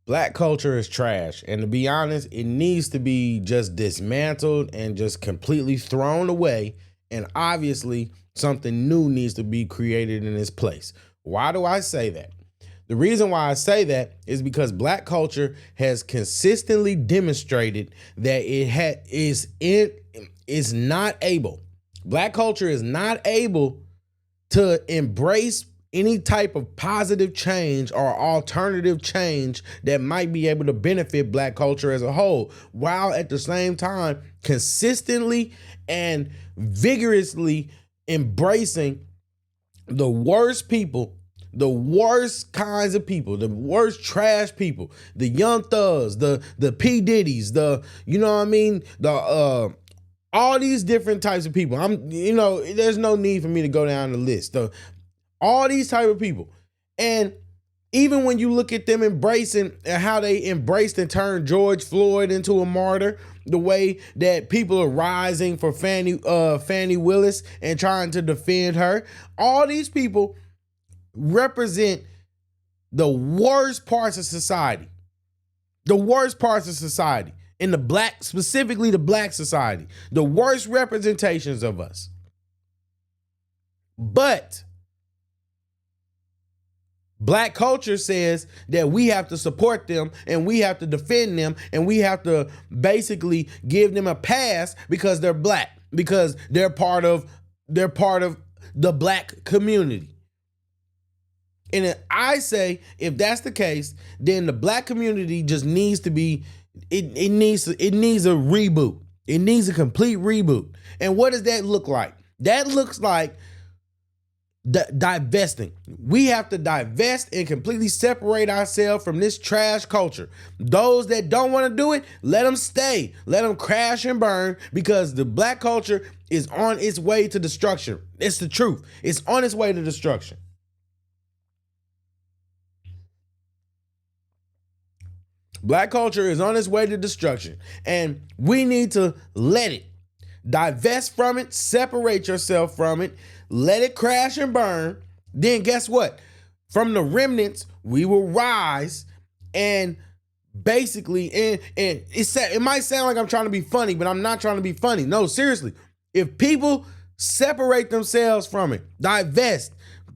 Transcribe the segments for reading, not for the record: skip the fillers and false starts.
Black culture is trash. And to be honest, it needs to be just dismantled and just completely thrown away. And obviously, something new needs to be created in its place. Why do I say that? The reason why I say that is because black culture has consistently demonstrated that is not able. Black culture is not able to embrace any type of positive change or alternative change that might be able to benefit black culture as a whole, while at the same time consistently and vigorously embracing the worst people, the worst kinds of people, the worst trash people, the young thugs, the P. Diddy's, the, you know what I mean? The all these different types of people. There's no need for me to go down the list. All these type of people. And even when you look at them embracing and how they embraced and turned George Floyd into a martyr, the way that people are rising for Fannie Willis and trying to defend her, all these people represent the worst parts of society. The worst parts of society. In specifically the black society. The worst representations of us. But black culture says that we have to support them and we have to defend them and we have to basically give them a pass because they're black, because they're part of the black community. And I say, if that's the case, then the black community just needs to be, it needs a reboot. It needs a complete reboot. And what does that look like? That looks like divesting. We have to divest and completely separate ourselves from this trash culture. Those that don't want to do it, let them stay. Let them crash and burn, because the black culture is on its way to destruction. It's the truth. It's on its way to destruction. Black culture is on its way to destruction, and we need to let it. Divest from it, separate yourself from it, let it crash and burn. Then guess what? From the remnants, we will rise, and basically, and it might sound like I'm trying to be funny, but I'm not trying to be funny. No, seriously. If people separate themselves from it, divest,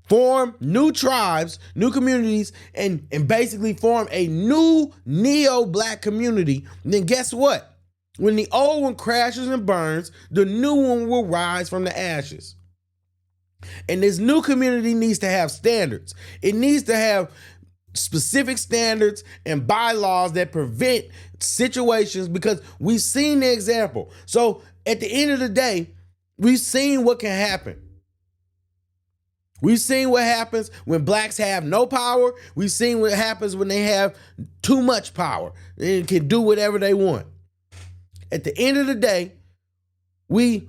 form new tribes, new communities, and basically form a new neo-black community, then guess what? When the old one crashes and burns, the new one will rise from the ashes. And this new community needs to have standards. It needs to have specific standards and bylaws that prevent situations, because we've seen the example. So at the end of the day, we've seen what can happen. We've seen what happens when blacks have no power. We've seen what happens when they have too much power and can do whatever they want. At the end of the day, we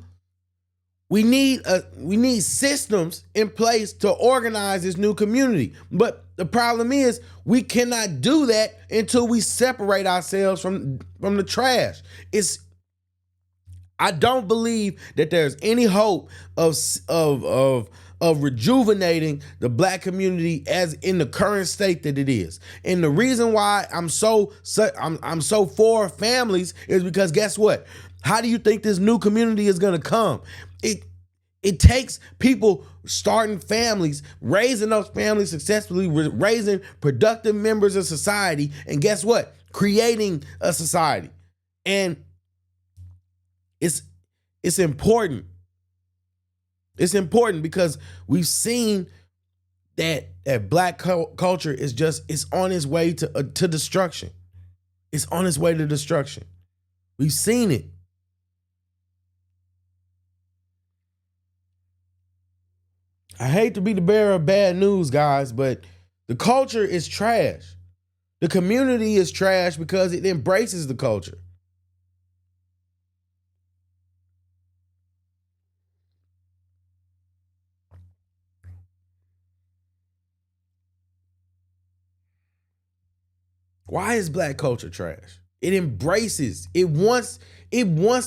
need systems in place to organize this new community. But the problem is, we cannot do that until we separate ourselves from the trash. I don't believe that there's any hope of rejuvenating the black community as in the current state that it is. And the reason why I'm so for families is because guess what? How do you think this new community is going to come? It takes people starting families, raising those families successfully, raising productive members of society, and guess what? Creating a society. And it's important. It's important because we've seen that black culture is on its way to destruction. It's on its way to destruction. We've seen it. I hate to be the bearer of bad news, guys, but the culture is trash. The community is trash because it embraces the culture. Why is black culture trash? It embraces, it wants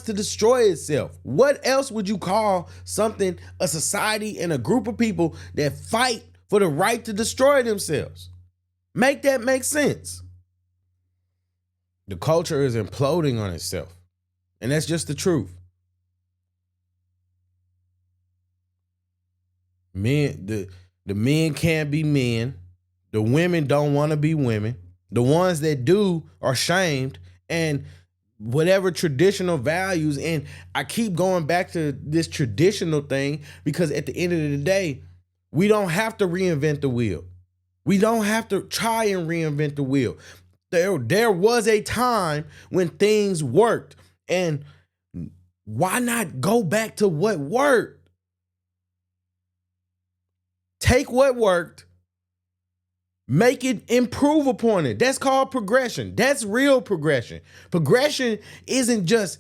to destroy itself. What else would you call something, a society and a group of people that fight for the right to destroy themselves? Make that make sense. The culture is imploding on itself. And that's just the truth. The men can't be men. The women don't want to be women. The ones that do are shamed, and whatever traditional values. And I keep going back to this traditional thing because at the end of the day, we don't have to reinvent the wheel. We don't have to try and reinvent the wheel. There was a time when things worked, and why not go back to what worked? Take what worked, make it, improve upon it. That's called progression. That's real progression. Progression isn't just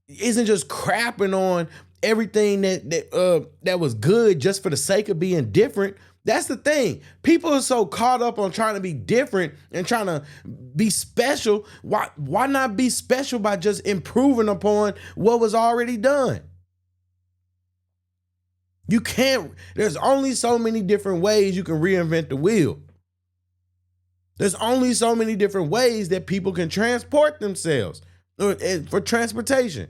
crapping on everything that was good just for the sake of being different. That's the thing. People are so caught up on trying to be different and trying to be special. Why not be special by just improving upon what was already done? You can't, there's only so many different ways you can reinvent the wheel. There's only so many different ways that people can transport themselves for transportation.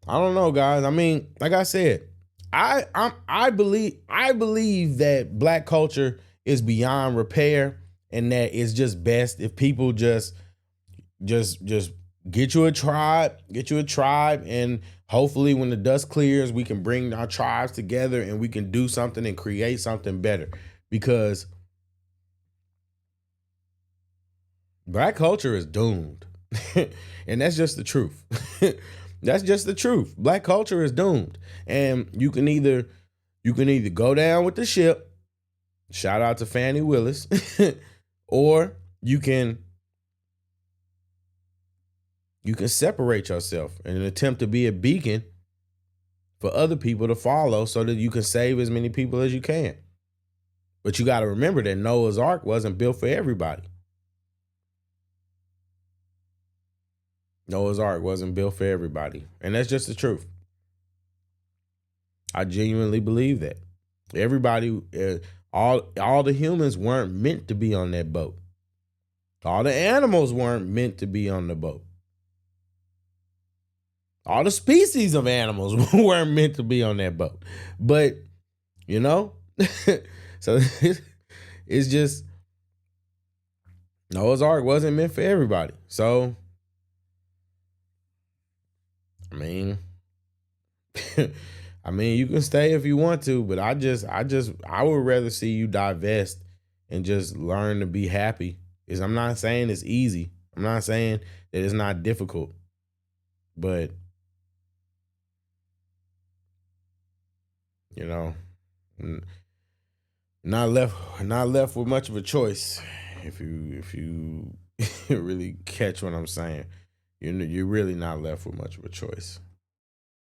I don't know, guys. I mean, like I said, I believe that Black culture is beyond repair, and that it's just best if people just get you a tribe, and hopefully when the dust clears, we can bring our tribes together and we can do something and create something better, because Black culture is doomed. And that's just the truth. That's just the truth. Black culture is doomed. And you can either go down with the ship, shout out to Fannie Willis, or you can separate yourself in an attempt to be a beacon for other people to follow so that you can save as many people as you can. But you got to remember that Noah's Ark wasn't built for everybody. Noah's Ark wasn't built for everybody. And that's just the truth. I genuinely believe that. Everybody, all the humans weren't meant to be on that boat. All the animals weren't meant to be on the boat. All the species of animals weren't meant to be on that boat. But, so it's just, Noah's Ark wasn't meant for everybody. So, I mean, you can stay if you want to, but I would rather see you divest and just learn to be happy. I'm not saying it's easy. I'm not saying that it's not difficult, but not left with much of a choice. If you really catch what I'm saying, you're really not left with much of a choice.